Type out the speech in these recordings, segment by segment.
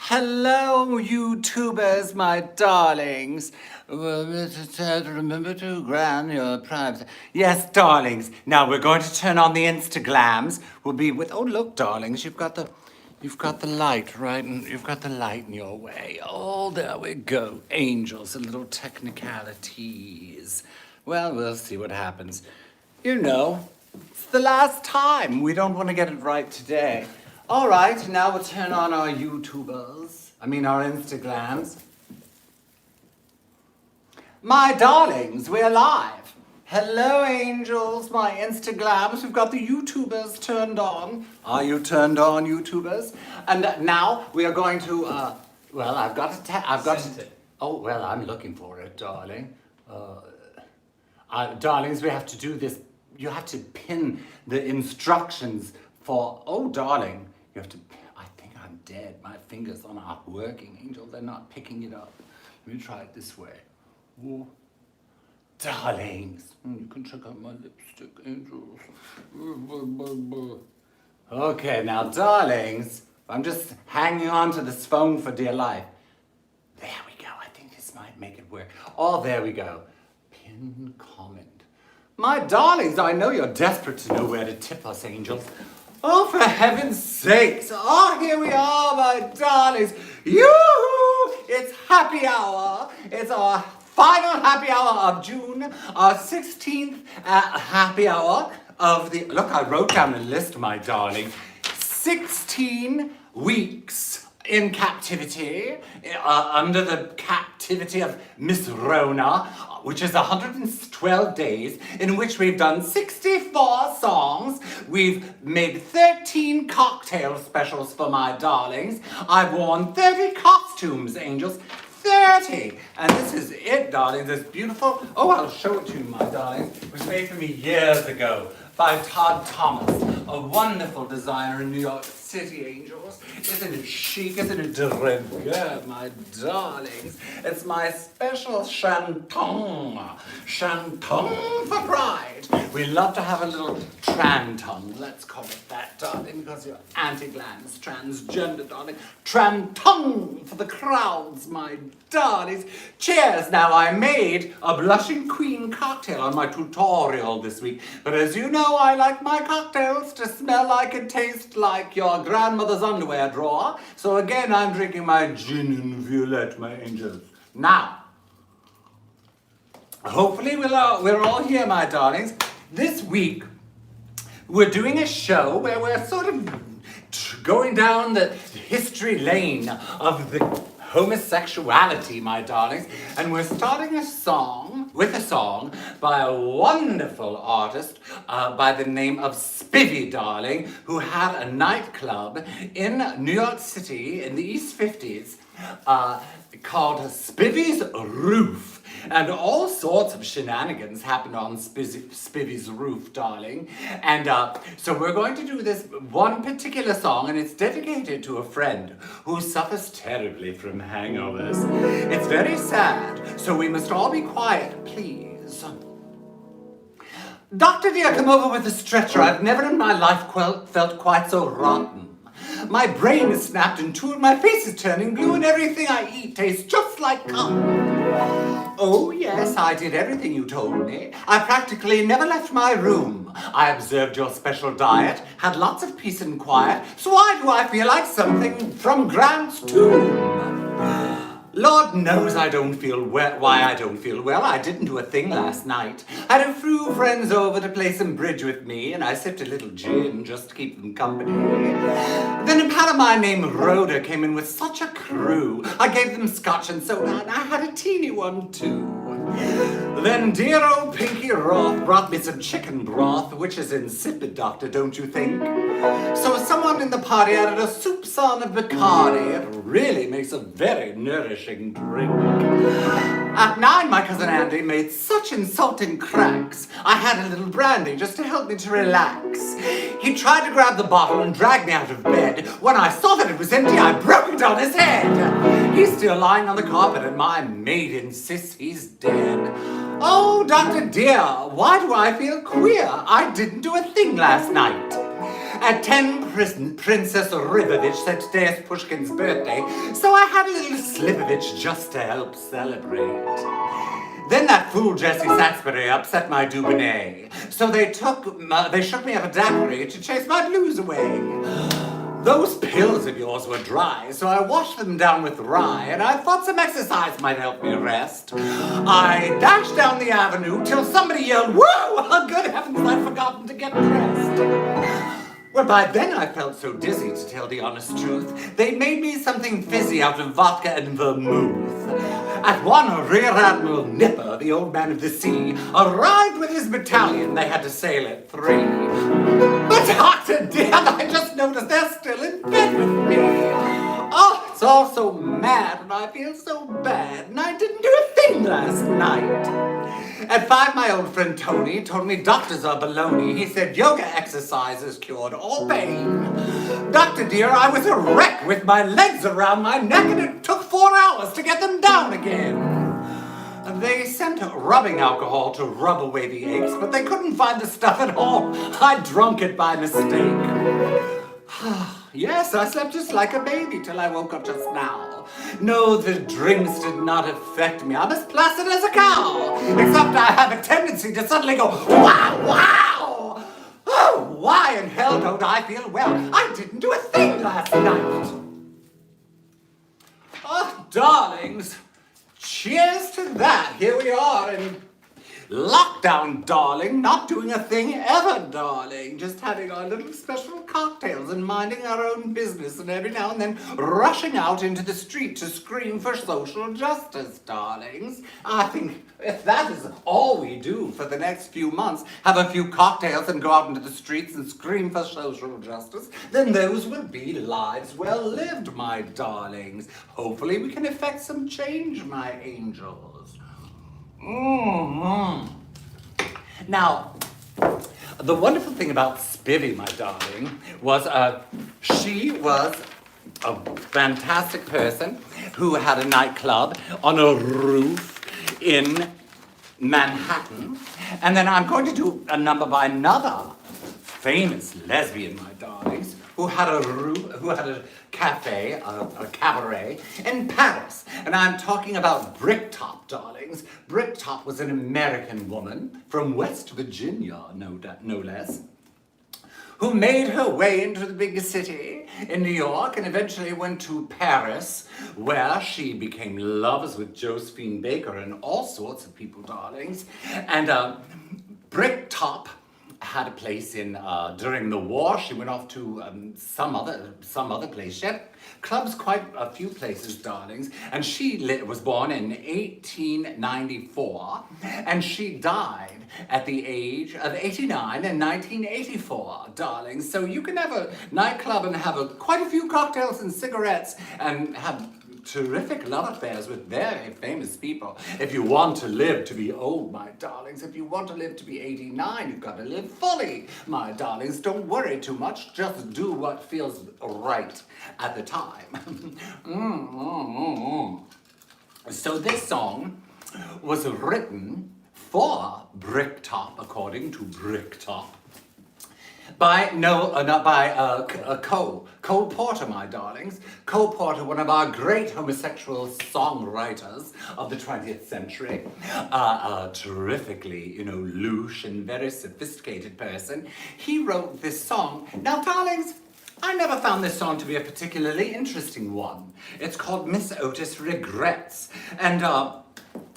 Hello, YouTubers, my darlings. Remember to grant your privacy. Yes, darlings. Now we're going to turn on the Instaglams. We'll be with. Oh, look, darlings, you've got the light right, and you've got the light in your way. Oh, there we go, angels. A little technicalities. Well, we'll see what happens. You know, it's the last time. We don't want to get it right today. All right, now we'll turn on our YouTubers. Our Instagrams. My darlings, we're live. Hello, angels, my Instagrams. We've got the YouTubers turned on. Are you turned on, YouTubers? And now we are going to, I've got to, oh, well, I'm looking for it, darling. Darlings, we have to do this. You have to pin the instructions for, oh, darling, you have to, I think I'm dead. My fingers are not working, Angel. They're not picking it up. Let me try it this way. Ooh. Darlings, you can check out my lipstick, Angels. Okay, now, darlings, I'm just hanging on to this phone for dear life. There we go. I think this might make it work. Oh, there we go. Pin comment. My darlings, I know you're desperate to know where to tip us, angels. Oh, for heaven's sakes. Oh, here we are, my darlings. Yoo-hoo! It's happy hour. It's our final happy hour of June, our 16th happy hour of the... Look, I wrote down a list, my darling. 16 weeks in captivity, under the captivity of Miss Rona, which is 112 days, in which we've done 64 songs. We've made 13 cocktail specials for my darlings. I've worn 30 costumes, angels. 30! And this is it, darlings, this beautiful... Oh, I'll show it to you, my darling. It was made for me years ago by Todd Thomas, a wonderful designer in New York City, angels. Isn't it chic? Isn't it de rigueur, my darlings? It's my special chanton. Chanton for pride. We love to have a little tranton. Let's call it that, darling, because you're Auntie Glam is transgender, darling. Tranton for the crowds, my darlings. Cheers. Now, I made a blushing queen cocktail on my tutorial this week, but as you know, I like my cocktails to smell like and taste like your grandmother's underwear drawer. So again, I'm drinking my gin and violette, my angels. Now, hopefully we're all here, my darlings. This week, we're doing a show where we're sort of going down the history lane of the homosexuality, my darlings, and we're starting with a song by a wonderful artist by the name of Spivey, darling, who had a nightclub in New York City in the East 50s called Spivey's Roof. And all sorts of shenanigans happened on Spivey's roof, darling. And so we're going to do this one particular song, and it's dedicated to a friend who suffers terribly from hangovers. It's very sad, so we must all be quiet, please. Doctor dear, come over with a stretcher. I've never in my life felt quite so rotten. My brain is snapped in two and my face is turning blue and everything I eat tastes just like cum. Oh yes, I did everything you told me. I practically never left my room. I observed your special diet, had lots of peace and quiet, so why do I feel like something from Grant's tomb? Lord knows I don't feel well. Why I don't feel well? I didn't do a thing last night. I had a few friends over to play some bridge with me, and I sipped a little gin just to keep them company. Then a pal of mine named Rhoda came in with such a crew. I gave them scotch and soda, and I had a teeny one too. Then dear old Pinky Roth brought me some chicken broth, which is insipid, doctor, don't you think? So someone in the party added a soupçon of Bacardi. It really makes a very nourishing drink. At 9, my cousin Andy made such insulting cracks. I had a little brandy just to help me to relax. He tried to grab the bottle and drag me out of bed. When I saw that it was empty, I broke it on his head. He's still lying on the carpet, and my maid insists he's dead. Oh, Doctor dear, why do I feel queer? I didn't do a thing last night. At 10, Princess Rivovich said today's Pushkin's birthday, so I had a little Slivovich just to help celebrate. Then that fool Jesse Satsbury upset my Dubonnet, so they shook me up a daiquiri to chase my blues away. Those pills of yours were dry, so I washed them down with rye, and I thought some exercise might help me rest. I dashed down the avenue till somebody yelled, "Whoa! Good heavens, I'd forgotten to get dressed." Well, by then I felt so dizzy, to tell the honest truth, they made me something fizzy out of vodka and vermouth. At one, Rear Admiral Nipper, the old man of the sea, arrived with his battalion. They had to sail at 3. But Dr. Dan, I just noticed they're still in bed with me. Oh, it's all so mad, and I feel so bad, and I didn't do a thing last night. At 5, my old friend Tony told me doctors are baloney. He said yoga exercises cured all pain. Doctor dear, I was a wreck with my legs around my neck, and it took 4 hours to get them down again. They sent rubbing alcohol to rub away the aches, but they couldn't find the stuff at all. I drunk it by mistake. Yes, I slept just like a baby till I woke up just now. No, the drinks did not affect me. I'm as placid as a cow, except I have a tendency to suddenly go, wow, wow! Oh, why in hell don't I feel well? I didn't do a thing last night. Oh, darlings, cheers to that. Here we are in lockdown, darling. Not doing a thing ever, darling. Just having our little special cocktails and minding our own business, and every now and then rushing out into the street to scream for social justice, darlings. I think if that is all we do for the next few months, have a few cocktails and go out into the streets and scream for social justice, then those would be lives well lived, my darlings. Hopefully we can effect some change, my angels. Now, the wonderful thing about Spivey, my darling, was she was a fantastic person who had a nightclub on a roof in Manhattan. And then I'm going to do a number by another famous lesbian, my darlings, who had a cafe, a cabaret in Paris. And I'm talking about Bricktop, darlings. Bricktop was an American woman from West Virginia, no less, who made her way into the big city in New York and eventually went to Paris, where she became lovers with Josephine Baker and all sorts of people, darlings. And Bricktop had a place in, during the war. She went off to some other place. She had clubs quite a few places, darlings. And she was born in 1894, and she died at the age of 89 in 1984, darlings. So you can have a nightclub and have quite a few cocktails and cigarettes and have terrific love affairs with very famous people. If you want to live to be old, my darlings, if you want to live to be 89, you've got to live fully, my darlings. Don't worry too much, just do what feels right at the time. So this song was written for Bricktop, according to Bricktop, by Cole Porter, my darlings. Cole Porter, one of our great homosexual songwriters of the 20th century, a terrifically, louche and very sophisticated person. He wrote this song. Now, darlings, I never found this song to be a particularly interesting one. It's called Miss Otis Regrets, and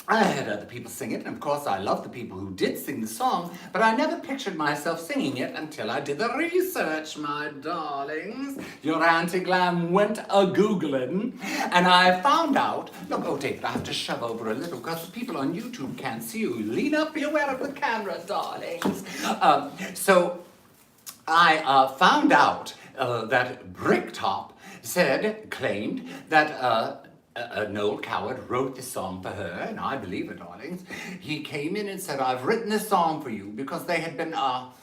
I heard other people sing it, and of course I love the people who did sing the song, but I never pictured myself singing it until I did the research, my darlings. Your Auntie Glam went a-googling, and I found out, look, oh David, I have to shove over a little because the people on YouTube can't see you. Lean up, be aware of the camera, darlings. So I found out that Bricktop claimed that Noel Coward wrote this song for her, and I believe it, darlings. He came in and said, I've written this song for you, because they had been out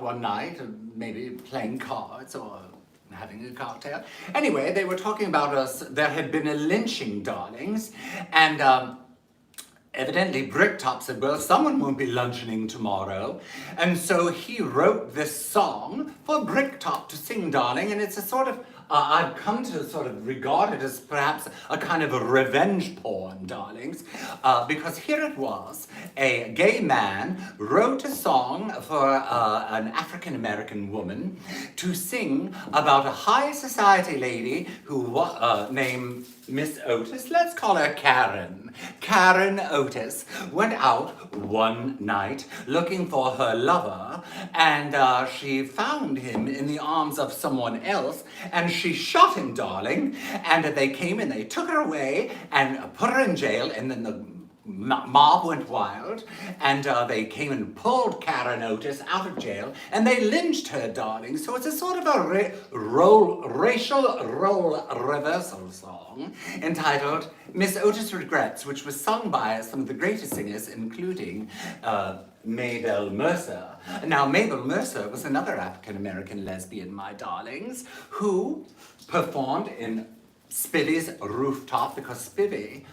one night, maybe playing cards or having a cocktail. Anyway, they were talking about us. There had been a lynching, darlings, and evidently Bricktop said, well, someone won't be luncheoning tomorrow. And so he wrote this song for Bricktop to sing, darling. And it's a sort of, I've come to sort of regard it as perhaps a kind of a revenge porn, darlings. Because here it was, a gay man wrote a song for an African-American woman to sing about a high society lady who named Miss Otis, let's call her Karen. Karen Otis went out one night looking for her lover, and she found him in the arms of someone else, and she shot him, darling, and they came and they took her away and put her in jail, and then the mob went wild, and they came and pulled Karen Otis out of jail, and they lynched her, darling. So it's a sort of a racial role reversal song entitled Miss Otis Regrets, which was sung by some of the greatest singers, including Mabel Mercer. Now, Mabel Mercer was another African-American lesbian, my darlings, who performed in Spivey's Rooftop, because Spivey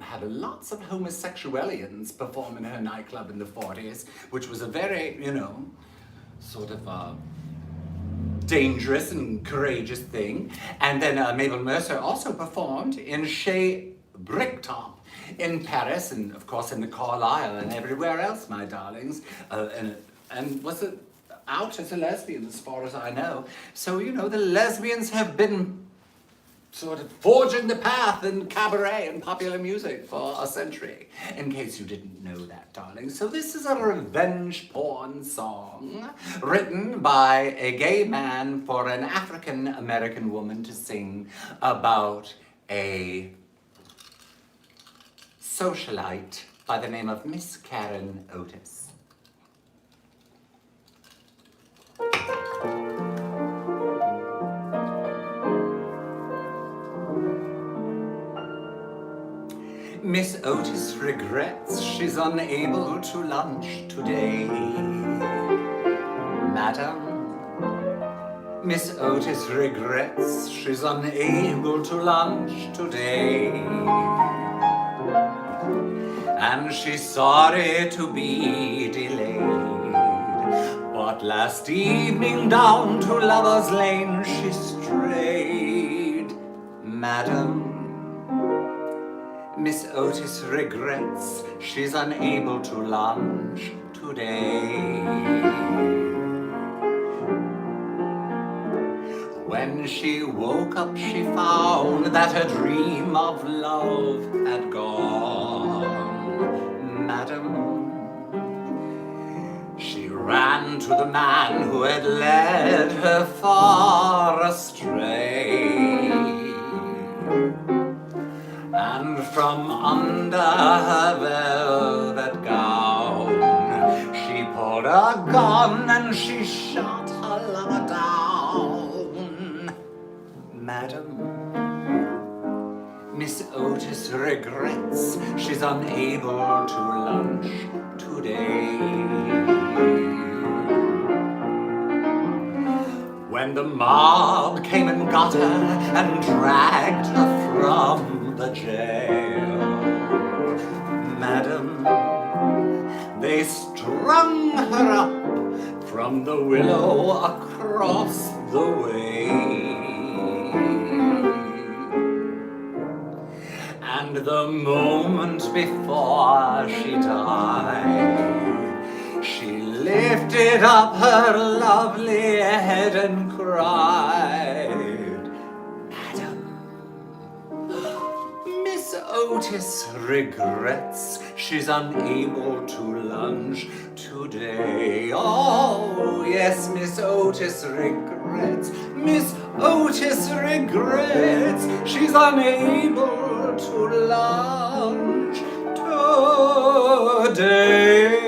had lots of homosexualians perform in her nightclub in the 40s, which was a very, sort of dangerous and courageous thing. And then Mabel Mercer also performed in Chez Bricktop in Paris, and of course in the Carlisle and everywhere else, my darlings, and was it out as a lesbian as far as I know. So, the lesbians have been sort of forging the path in cabaret and popular music for a century, in case you didn't know that, darling. So this is a revenge porn song written by a gay man for an African-American woman to sing about a socialite by the name of Miss Karen Otis. Miss Otis regrets she's unable to lunch today. Madam, Miss Otis regrets she's unable to lunch today. And she's sorry to be delayed. But last evening down to Lover's Lane she strayed. Madam, Miss Otis regrets she's unable to lunch today. When she woke up, she found that her dream of love had gone. Madam, she ran to the man who had led her far astray. And from under her velvet gown, she pulled a gun and she shot her lover down. Madam, Miss Otis regrets she's unable to lunch today. When the mob came and got her and dragged her from the jail, madam, they strung her up from the willow across the way. And the moment before she died, she lifted up her lovely head and cried, Madam, Miss Otis regrets she's unable to lunch today. Oh, yes, Miss Otis regrets. Miss Otis regrets she's unable to lunch today.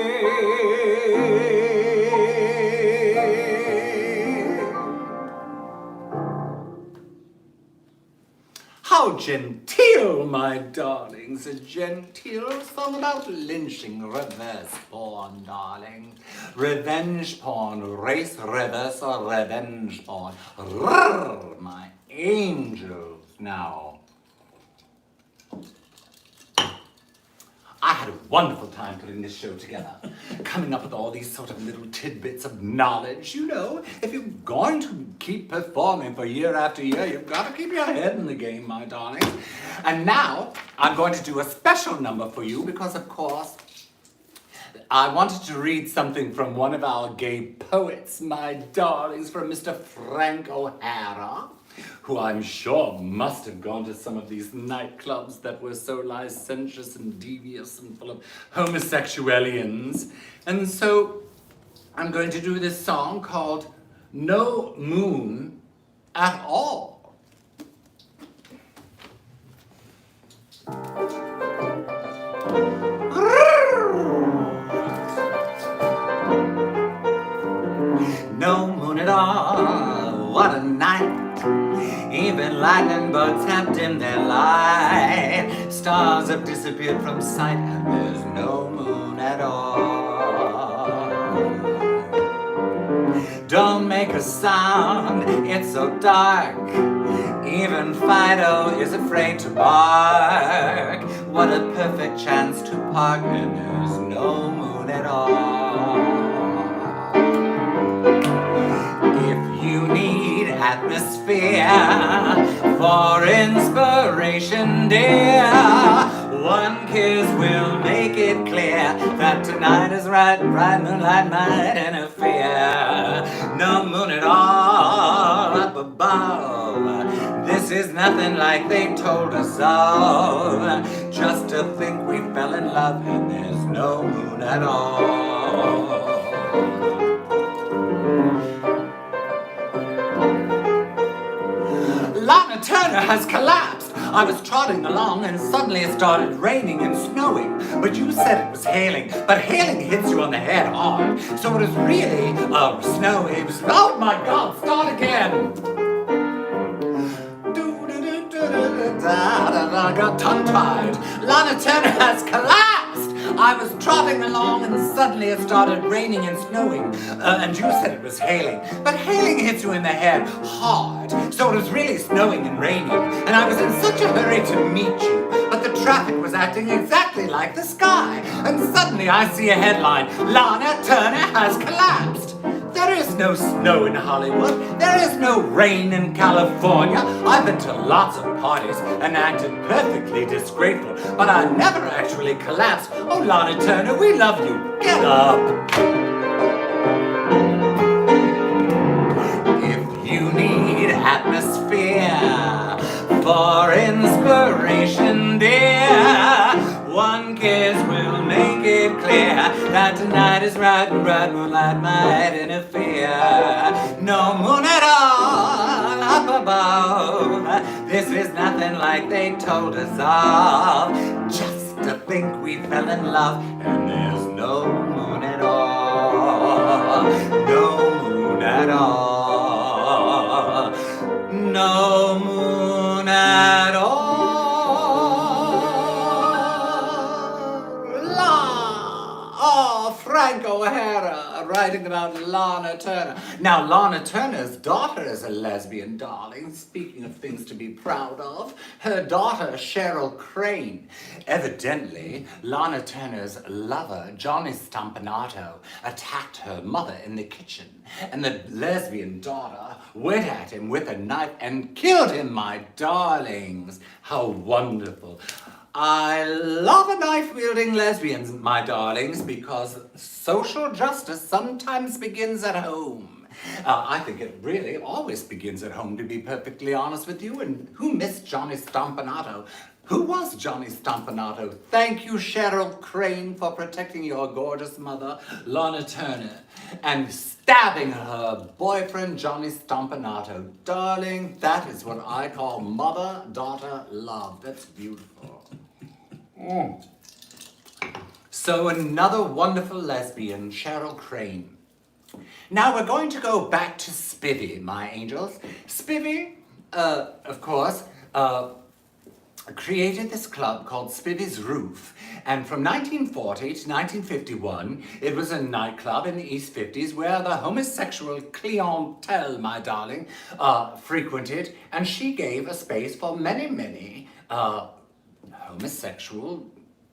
How genteel, my darlings, a genteel song about lynching, reverse porn, darling. Revenge porn, race reverse or revenge porn. Rrr, my angels. Now, wonderful time putting this show together. Coming up with all these sort of little tidbits of knowledge. You know, if you're going to keep performing for year after year, you've got to keep your head in the game, my darling. And now, I'm going to do a special number for you because, of course, I wanted to read something from one of our gay poets, my darlings, from Mr. Frank O'Hara, who I'm sure must have gone to some of these nightclubs that were so licentious and devious and full of homosexualians. And so I'm going to do this song called No Moon at All. No moon at all, what a night. Even lightning bugs have dimmed their light. Stars have disappeared from sight, and there's no moon at all. Don't make a sound, it's so dark. Even Fido is afraid to bark. What a perfect chance to park, and there's no moon at all. If you need atmosphere for inspiration, dear, one kiss will make it clear that tonight is right, bright moonlight might interfere. No moon at all up above. This is nothing like they told us of. Just to think we fell in love and there's no moon at all. Lana Turner has collapsed. I was trotting along and suddenly it started raining and snowing. But you said it was hailing. But hailing hits you on the head hard. So it was really snow. It was, oh my God, start again. I got tongue-tied. Lana Turner has collapsed. I was trotting along and suddenly it started raining and snowing. And you said it was hailing. But hailing hits you in the head hard. So it was really snowing and raining. And I was in such a hurry to meet you. But the traffic was acting exactly like the sky. And suddenly I see a headline. Lana Turner has collapsed. There is no snow in Hollywood. There is no rain in California. I've been to lots of parties and acted perfectly disgraceful, but I never actually collapsed. Oh, Lana Turner, we love you. Get up. If you need atmosphere for inspiration, dear, one kiss will make it clear that tonight is right and bright moonlight might interfere. No moon at all up above. This is nothing like they told us of. Just to think we fell in love and there's no moon at all. No moon at all. No moon at all. Frank O'Hara writing about Lana Turner. Now, Lana Turner's daughter is a lesbian, darling. Speaking of things to be proud of, her daughter, Cheryl Crane. Evidently, Lana Turner's lover, Johnny Stompanato, attacked her mother in the kitchen. And the lesbian daughter went at him with a knife and killed him, my darlings. How wonderful. I love a knife-wielding lesbians, my darlings, because social justice sometimes begins at home. I think it really always begins at home, to be perfectly honest with you. And who missed Johnny Stompanato? Who was Johnny Stompanato? Thank you, Cheryl Crane, for protecting your gorgeous mother, Lana Turner, and stabbing her boyfriend, Johnny Stompanato. Darling, that is what I call mother-daughter love. That's beautiful. So another wonderful lesbian, Cheryl Crane. Now we're going to go back to Spivey, my angels. Spivey, of course, created this club called Spivey's Roof. And from 1940 to 1951, it was a nightclub in the East 50s where the homosexual clientele, my darling, frequented. And she gave a space for many, many homosexual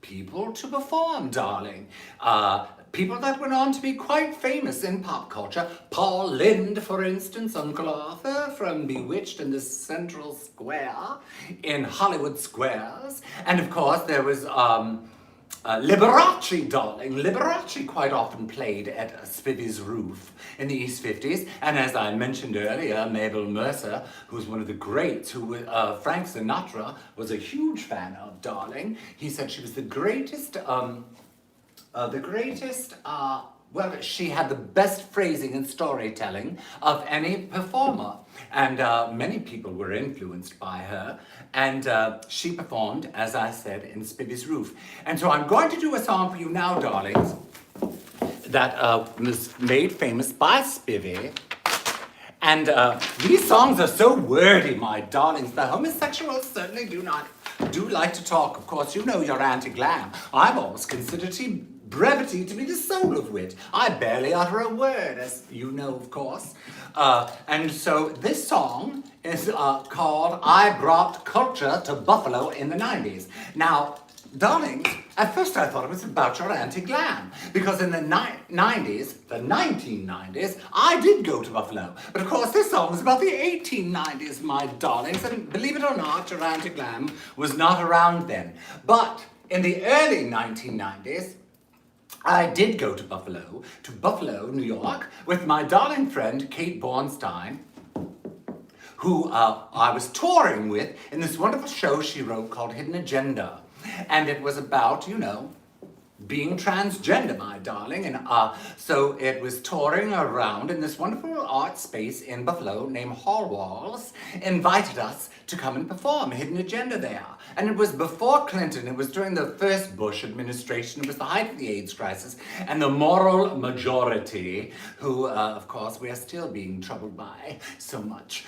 people to perform, darling. People that went on to be quite famous in pop culture. Paul Lynde, for instance, Uncle Arthur from Bewitched in the Central Square in Hollywood Squares. And of course there was Liberace, darling. Liberace quite often played at Spivey's roof in the East 50s. And as I mentioned earlier, Mabel Mercer, who's one of the greats, who Frank Sinatra was a huge fan of, darling. He said she was the greatest, well, she had the best phrasing and storytelling of any performer. And many people were influenced by her. And she performed, as I said, in Spivey's roof. And so I'm going to do a song for you now, darlings, that was made famous by Spivey. And these songs are so wordy, my darlings. The homosexuals certainly do like to talk. Of course, you know your Auntie Glam. I've always considered brevity to be the soul of wit. I barely utter a word, as you know, of course. And so this song is called I Brought Culture to Buffalo in the 90s. Now, darlings, at first I thought it was about your Auntie Glam, because in the 90s, the 1990s, I did go to Buffalo. But of course, this song is about the 1890s, my darlings, and believe it or not, your Auntie Glam was not around then. But in the early 1990s, I did go to Buffalo, New York, with my darling friend, Kate Bornstein, who I was touring with in this wonderful show she wrote called Hidden Agenda. And it was about, you know, being transgender, my darling. And so it was touring around in this wonderful art space in Buffalo named Hall Walls, invited us to come and perform Hidden Agenda there. And it was before Clinton, it was during the first Bush administration, it was the height of the AIDS crisis, and the moral majority, who, of course, we are still being troubled by so much,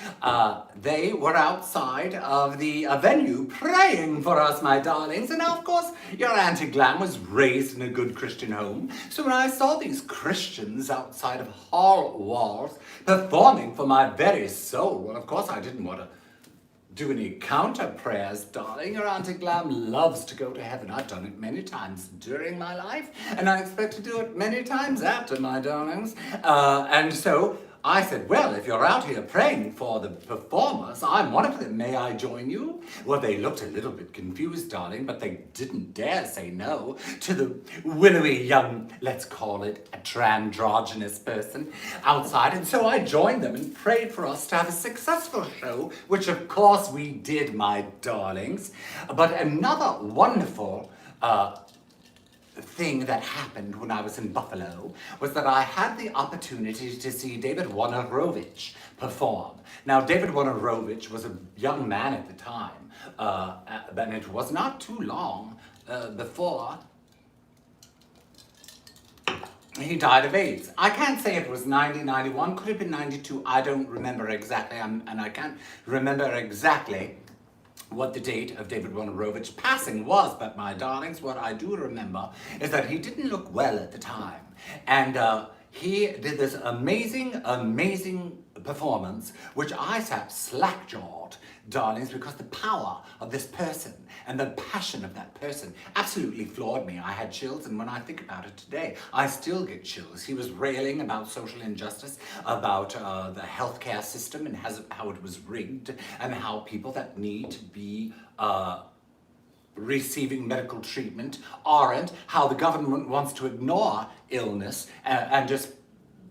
they were outside of the venue praying for us, my darlings. And now, of course, your Auntie Glam was raised in a good Christian home. So when I saw these Christians outside of Hall Walls performing for my very soul, well, of course, I didn't want to do any counter prayers, darling. Your Auntie Glam loves to go to heaven. I've done it many times during my life, and I expect to do it many times after, my darlings. And so I said, well, if you're out here praying for the performers, I'm one of them. May I join you? Well, they looked a little bit confused, darling, but they didn't dare say no to the willowy young, let's call it a androgynous person outside. And so I joined them and prayed for us to have a successful show, which of course we did, my darlings. But another wonderful thing that happened when I was in Buffalo was that I had the opportunity to see David Wojnarowicz perform. Now, David Wojnarowicz was a young man at the time, and it was not too long before he died of AIDS. I can't say it was 90, 91, could have been 92, I don't remember exactly, and I can't remember exactly what the date of David Wojnarowicz's passing was, but my darlings, what I do remember is that he didn't look well at the time. And he did this amazing, amazing performance, which I sat slack-jawed, darlings, because the power of this person and the passion of that person absolutely floored me. I had chills, and when I think about it today, I still get chills. He was railing about social injustice, about the healthcare system and how it was rigged, and how people that need to be receiving medical treatment aren't, how the government wants to ignore illness and just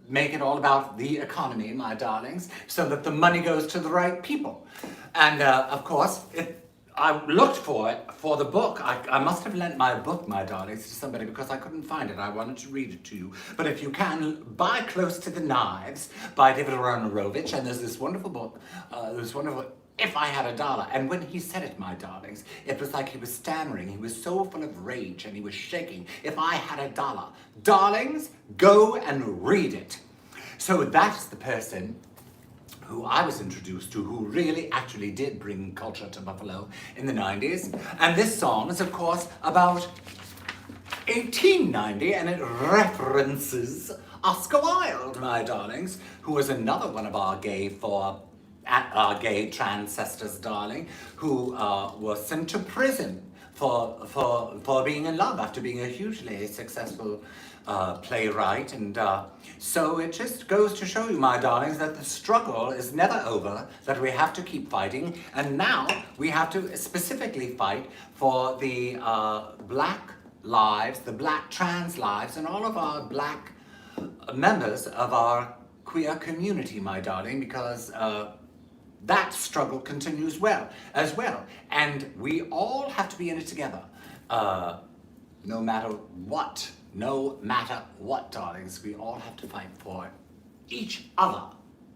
make it all about the economy, my darlings, so that the money goes to the right people. And of course, I looked for it, for the book. I must have lent my book, my darlings, to somebody because I couldn't find it. I wanted to read it to you. But if you can, buy Close to the Knives by David Wojnarowicz, and there's this wonderful book, If I Had a Dollar. And when he said it, my darlings, it was like he was stammering. He was so full of rage and he was shaking. If I had a dollar. Darlings, go and read it. So that's the person who I was introduced to, who really actually did bring culture to Buffalo in the 90s. And this song is, of course, about 1890, and it references Oscar Wilde, my darlings, who was another one of our gay transcestors, darling, who was sent to prison for being in love after being a hugely successful playwright. And so it just goes to show you, my darlings, that the struggle is never over, that we have to keep fighting. And now we have to specifically fight for the black lives, the black trans lives, and all of our black members of our queer community, my darling, because that struggle continues as well. And we all have to be in it together, no matter what. No matter what, darlings, we all have to fight for each other.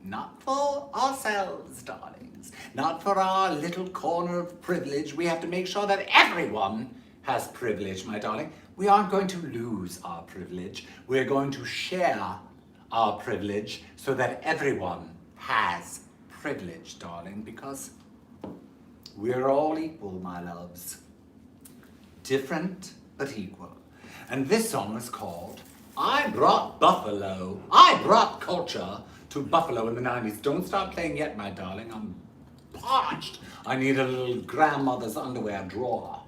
Not for ourselves, darlings. Not for our little corner of privilege. We have to make sure that everyone has privilege, my darling. We aren't going to lose our privilege. We're going to share our privilege so that everyone has privilege, darling, because we're all equal, my loves. Different, but equal. And this song is called I Brought Buffalo. I brought culture to Buffalo in the 90s. Don't start playing yet, my darling. I'm parched. I need a little grandmother's underwear drawer.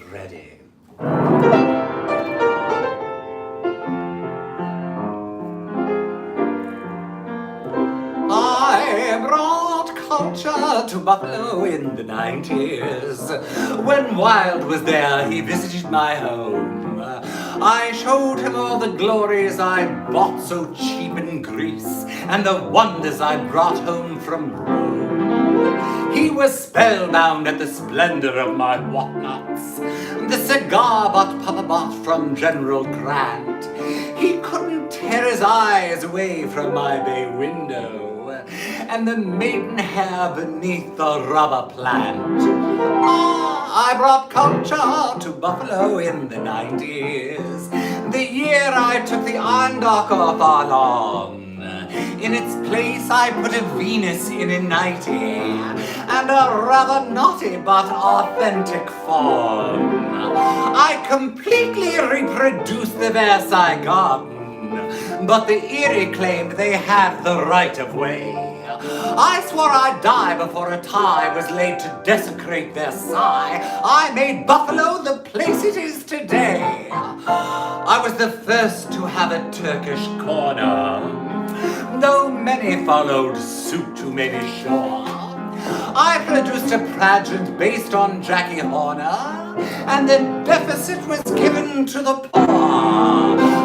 Ready. I brought culture to Buffalo in the 90s. When Wild was there, he visited my home. I showed him all the glories I bought so cheap in Greece, and the wonders I brought home from Rome. He was spellbound at the splendor of my whatnots, the cigar butt Papa bought from General Grant. He couldn't tear his eyes away from my bay window and the maidenhair beneath the rubber plant. I brought culture to Buffalo in the 90s, the year I took the iron dock off our lawn. In its place I put a Venus in a nightie and a rather naughty but authentic fawn. I completely reproduced the Versailles Garden, but the Erie claimed they had the right of way. I swore I'd die before a tie was laid to desecrate Versailles. I made Buffalo the place it is today. I was the first to have a Turkish corner, though many followed suit, you may be sure. I produced a pageant based on Jackie Horner, and the deficit was given to the poor.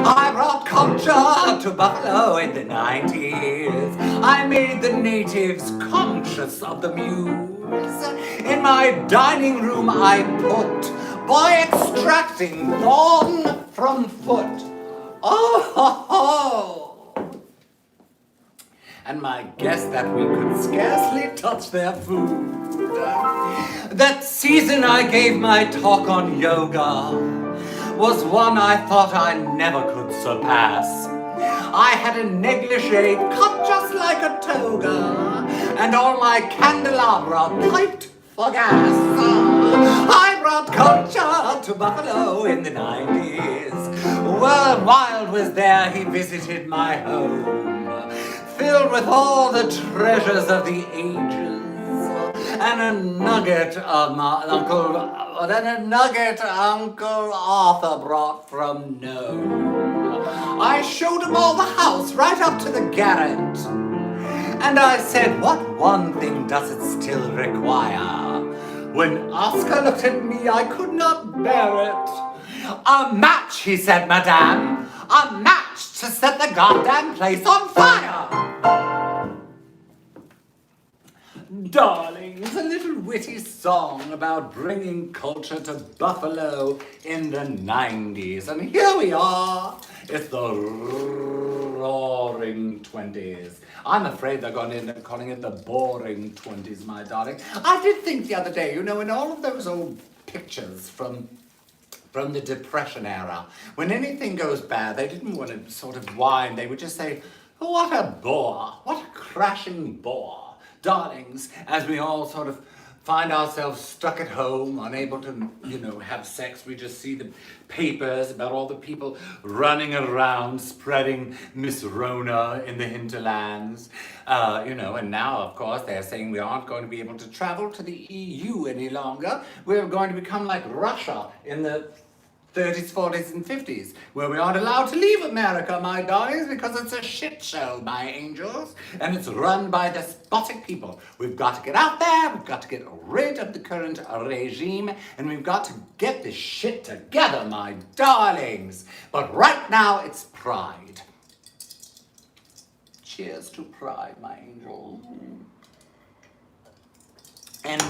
I brought culture to Buffalo in the 90s. I made the natives conscious of the muse. In my dining room I put boy extracting thorn from foot. Oh ho ho! And my guess that we could scarcely touch their food. That season I gave my talk on yoga was one I thought I never could surpass. I had a negligee cut just like a toga, and all my candelabra piped for gas. I brought culture to Buffalo in the 90s. Well, Wild was there, he visited my home, filled with all the treasures of the ages, and a nugget Uncle Arthur brought from Nome. I showed him all the house, right up to the garret, and I said, what one thing does it still require? When Oscar looked at me, I could not bear it. A match, he said, madame, a match to set the goddamn place on fire. Darlings, a little witty song about bringing culture to Buffalo in the 90s. And here we are. It's the roaring 20s. I'm afraid they're going in and calling it the boring 20s, my darling. I did think the other day, in all of those old pictures from the Depression era, when anything goes bad, they didn't want to sort of whine. They would just say, oh, what a bore, what a crashing bore. Darlings, as we all sort of find ourselves stuck at home, unable to, have sex. We just see the papers about all the people running around, spreading Miss Rona in the hinterlands. And now, of course, they're saying we aren't going to be able to travel to the EU any longer. We're going to become like Russia in the 30s, 40s, and 50s, where we aren't allowed to leave America, my darlings, because it's a shit show, my angels, and it's run by despotic people. We've got to get out there, we've got to get rid of the current regime, and we've got to get this shit together, my darlings. But right now, it's pride. Cheers to pride, my angels. And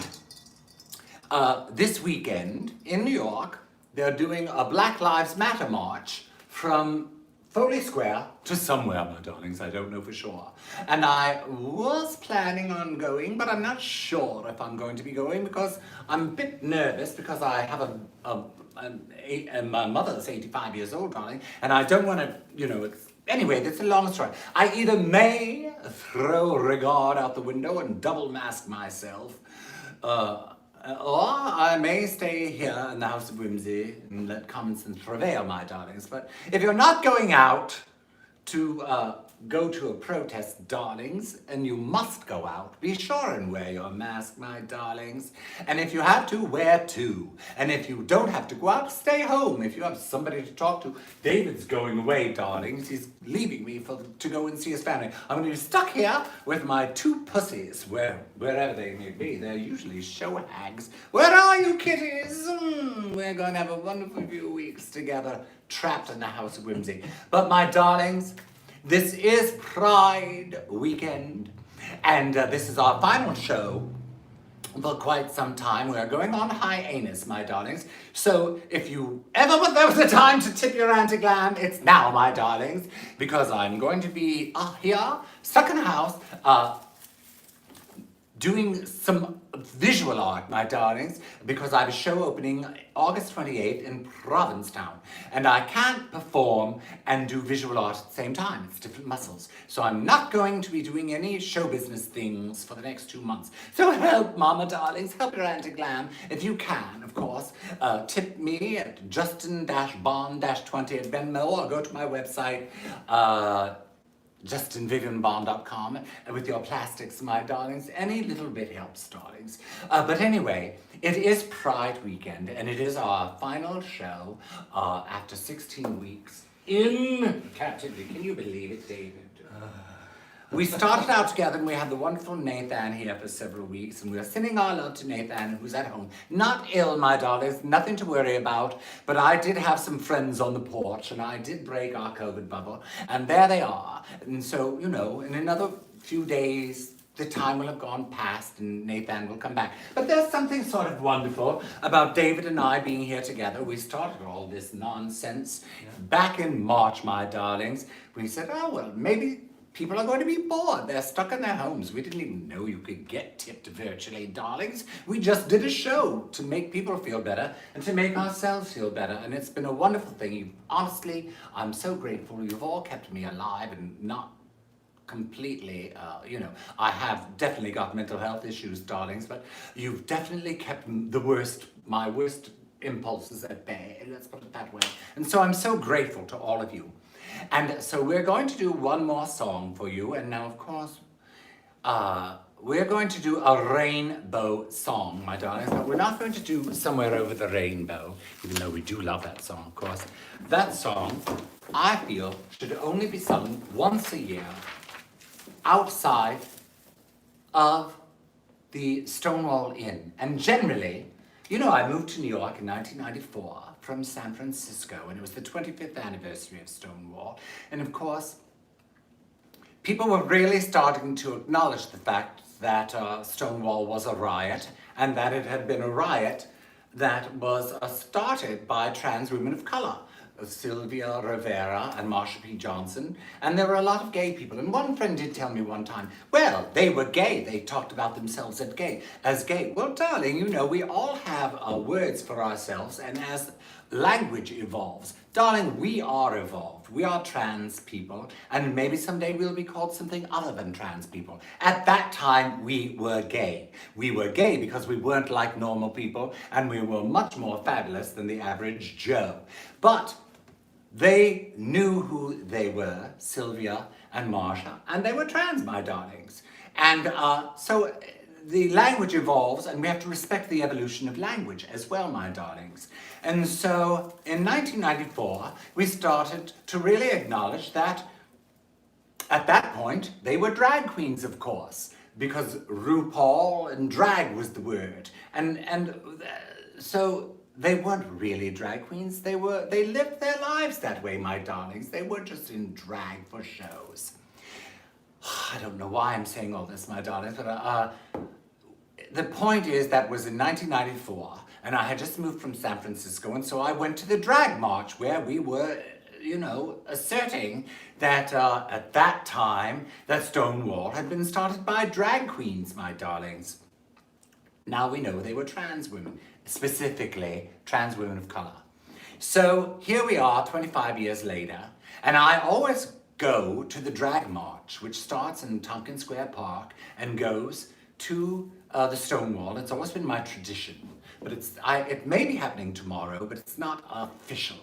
this weekend in New York, they're doing a Black Lives Matter march from Foley Square to somewhere, my darlings. I don't know for sure. And I was planning on going, but I'm not sure if I'm going to be going because I'm a bit nervous because I have my mother's 85 years old, darling, and I don't want to, anyway, that's a long story. I either may throw regard out the window and double mask myself, or I may stay here in the House of Whimsy and let common sense prevail, my darlings. But if you're not going out to go to a protest, darlings, and you must go out, be sure and wear your mask, my darlings. And if you have to, wear two. And if you don't have to go out, stay home. If you have somebody to talk to, David's going away, darlings. He's leaving me to go and see his family. I'm going to be stuck here with my two pussies, wherever they may be. They're usually show hags. Where are you, kitties? We're going to have a wonderful few weeks together, trapped in the House of Whimsy. But my darlings, this is Pride Weekend, and this is our final show for quite some time. We are going on hiatus, my darlings. So if you ever want there was a time to tip your Auntie Glam, it's now, my darlings, because I'm going to be here, stuck in the house, doing some visual art, my darlings, because I have a show opening August 28th in Provincetown, and I can't perform and do visual art at the same time. It's different muscles. So I'm not going to be doing any show business things for the next 2 months. So help, mama darlings, help your Auntie Glam. If you can, of course, tip me at Justin-Bond-20 at Venmo, or go to my website, JustinVivianBond.com, and with your plastics, my darlings. Any little bit helps, darlings. But anyway, it is Pride Weekend, and it is our final show after 16 weeks in Captivity. Can you believe it, David? We started out together and we had the wonderful Nathan here for several weeks, and we are sending our love to Nathan, who's at home. Not ill, my darlings, nothing to worry about, but I did have some friends on the porch and I did break our COVID bubble, and there they are. And so, in another few days, the time will have gone past and Nathan will come back. But there's something sort of wonderful about David and I being here together. We started all this nonsense back in March, my darlings. We said, oh, well, maybe people are going to be bored. They're stuck in their homes. We didn't even know you could get tipped virtually, darlings. We just did a show to make people feel better and to make ourselves feel better. And it's been a wonderful thing. Honestly, I'm so grateful. You've all kept me alive and not completely, I have definitely got mental health issues, darlings, but you've definitely kept my worst impulses at bay. Let's put it that way. And so I'm so grateful to all of you. And so we're going to do one more song for you. And now, of course, we're going to do a rainbow song, my darlings. But we're not going to do Somewhere Over the Rainbow, even though we do love that song, of course. That song, I feel, should only be sung once a year outside of the Stonewall Inn. And generally, I moved to New York in 1994. From San Francisco, and it was the 25th anniversary of Stonewall. And of course, people were really starting to acknowledge the fact that Stonewall was a riot, and that it had been a riot that was started by trans women of color, Sylvia Rivera and Marsha P. Johnson, and there were a lot of gay people. And one friend did tell me one time, well, they were gay. They talked about themselves as gay. Well, darling, we all have words for ourselves, and as language evolves. Darling, we are evolved. We are trans people, and maybe someday we'll be called something other than trans people. At that time, we were gay. We were gay because we weren't like normal people, and we were much more fabulous than the average Joe. But they knew who they were, Sylvia and Marsha, and they were trans, my darlings. And so the language evolves, and we have to respect the evolution of language as well, my darlings. And so in 1994, we started to really acknowledge that at that point, they were drag queens, of course, because RuPaul and drag was the word. And so they weren't really drag queens. They lived their lives that way, my darlings. They were just in drag for shows. I don't know why I'm saying all this, my darlings, but the point is that was in 1994, and I had just moved from San Francisco, and so I went to the drag march where we were, you know, asserting that at that time that Stonewall had been started by drag queens, my darlings. Now we know they were trans women, specifically trans women of color. So here we are 25 years later, and I always go to the drag march, which starts in Tompkins Square Park and goes to the Stonewall. It's always been my tradition, but it may be happening tomorrow, but it's not official.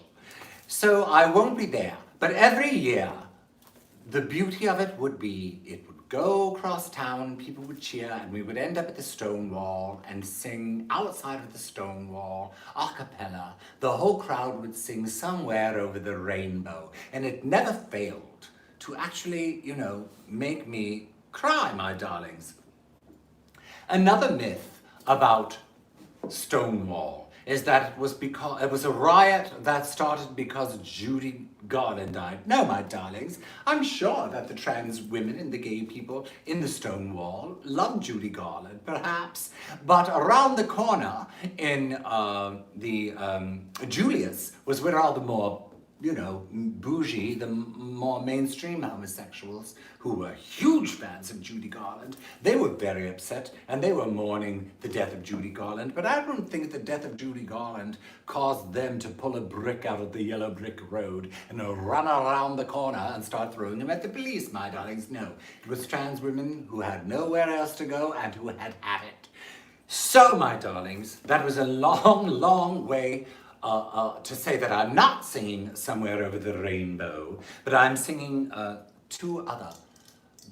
So I won't be there, but every year, the beauty of it would be, it would go across town, people would cheer, and we would end up at the Stonewall and sing outside of the Stonewall, a cappella. The whole crowd would sing Somewhere Over the Rainbow, and it never failed to actually, you know, make me cry, my darlings. Another myth about Stonewall is that it was a riot that started because Judy Garland died. No, my darlings, I'm sure that the trans women and the gay people in the Stonewall loved Judy Garland, perhaps, but around the corner in Julius was where all the more, you know, bougie, the more mainstream homosexuals who were huge fans of Judy Garland, they were very upset and they were mourning the death of Judy Garland. But I don't think the death of Judy Garland caused them to pull a brick out of the yellow brick road and run around the corner and start throwing them at the police, my darlings. No, it was trans women who had nowhere else to go and who had it. So, my darlings, that was a long, long way to say that I'm not singing Somewhere Over the Rainbow, but I'm singing two other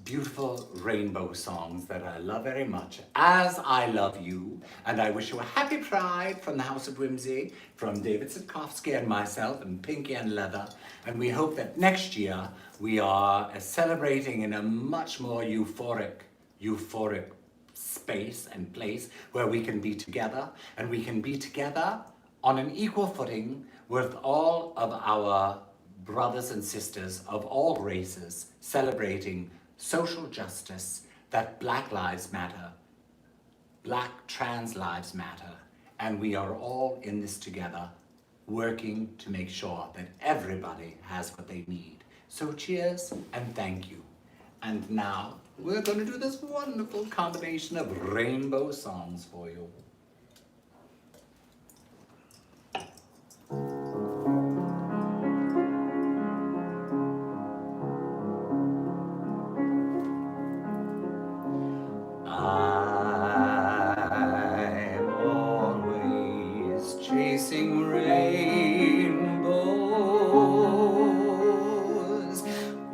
beautiful rainbow songs that I love very much, As I Love You, and I wish you a happy Pride from the House of Whimsy, from David Sitkowski and myself and Pinky and Leather, and we hope that next year we are celebrating in a much more euphoric space and place where we can be together, and we can be together on an equal footing with all of our brothers and sisters of all races, celebrating social justice, that Black lives matter, Black trans lives matter, and we are all in this together, working to make sure that everybody has what they need. So cheers and thank you. And now we're going to do this wonderful combination of rainbow songs for you. Chasing rainbows,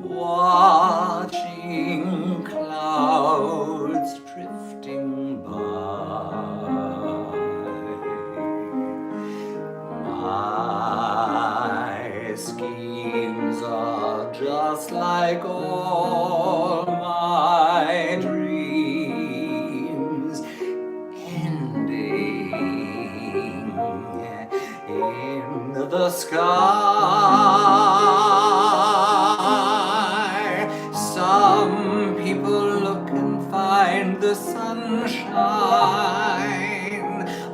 watching clouds drifting by. My schemes are just like all my dreams, ending in the sky. Some people look and find the sunshine.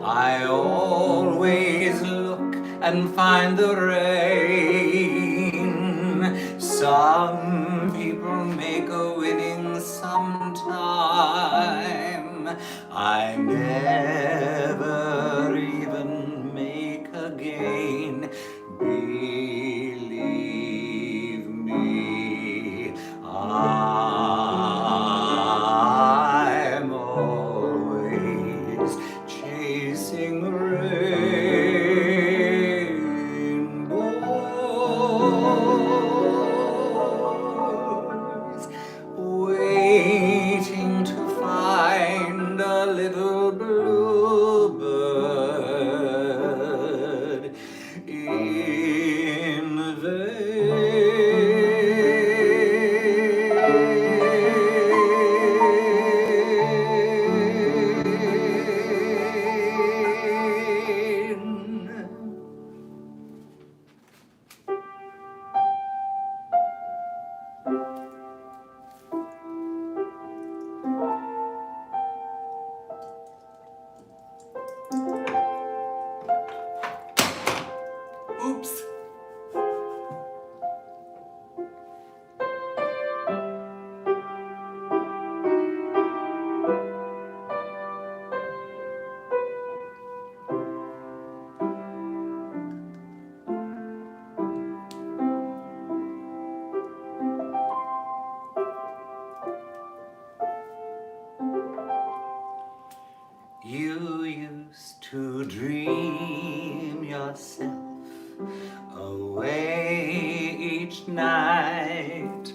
I always look and find the rain. Some people make a winning sometime. I never even make a gain. you dream yourself away each night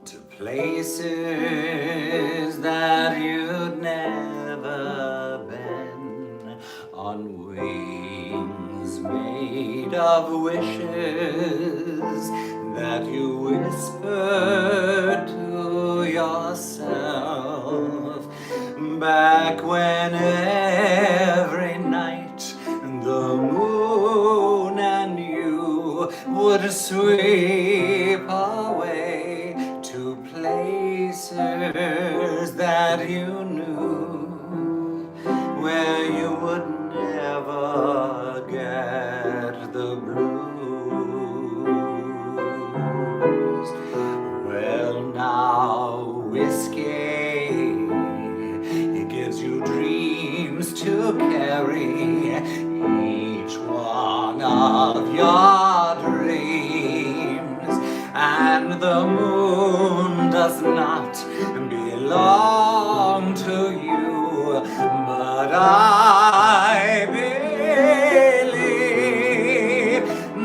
to places that you'd never been, on wings made of wishes that you whispered to yourself, back when every night the moon and you would sweep away to places that you knew, where you would never get the blues. Well, now whiskey, it gives you dreams to carry, each one of your dreams, and the moon does not belong to you, but I believe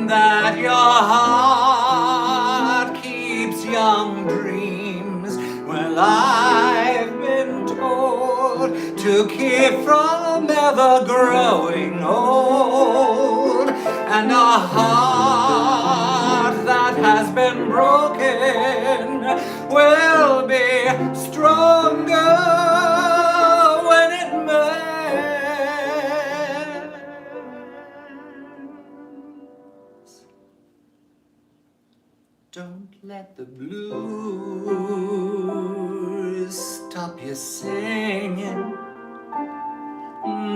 that your heart keeps young dreams. Well, I've been told to keep from ever growing old, and a heart that has been broken will be stronger when it mends. Don't let the blues stop you singing.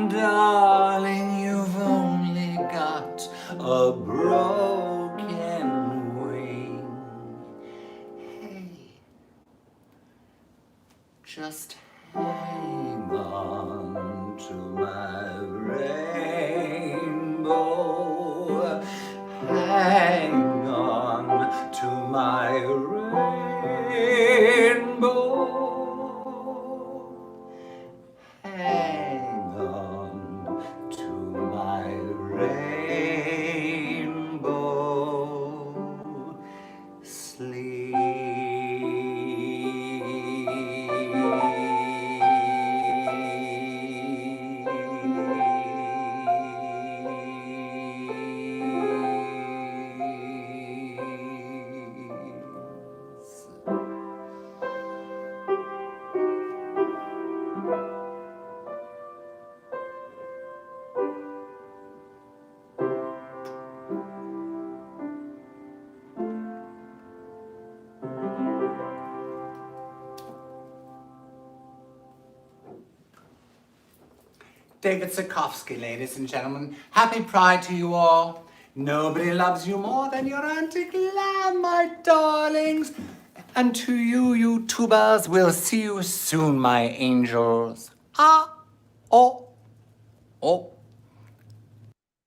Darling, you've only got a broken wing. Hey, just hang on to my rainbow. Hang on to my rainbow. Hang on to my rainbow. Sleep. David Sikowski, ladies and gentlemen. Happy Pride to you all. Nobody loves you more than your Auntie Glam, my darlings. And to you, YouTubers, we'll see you soon, my angels. Ah, oh, oh.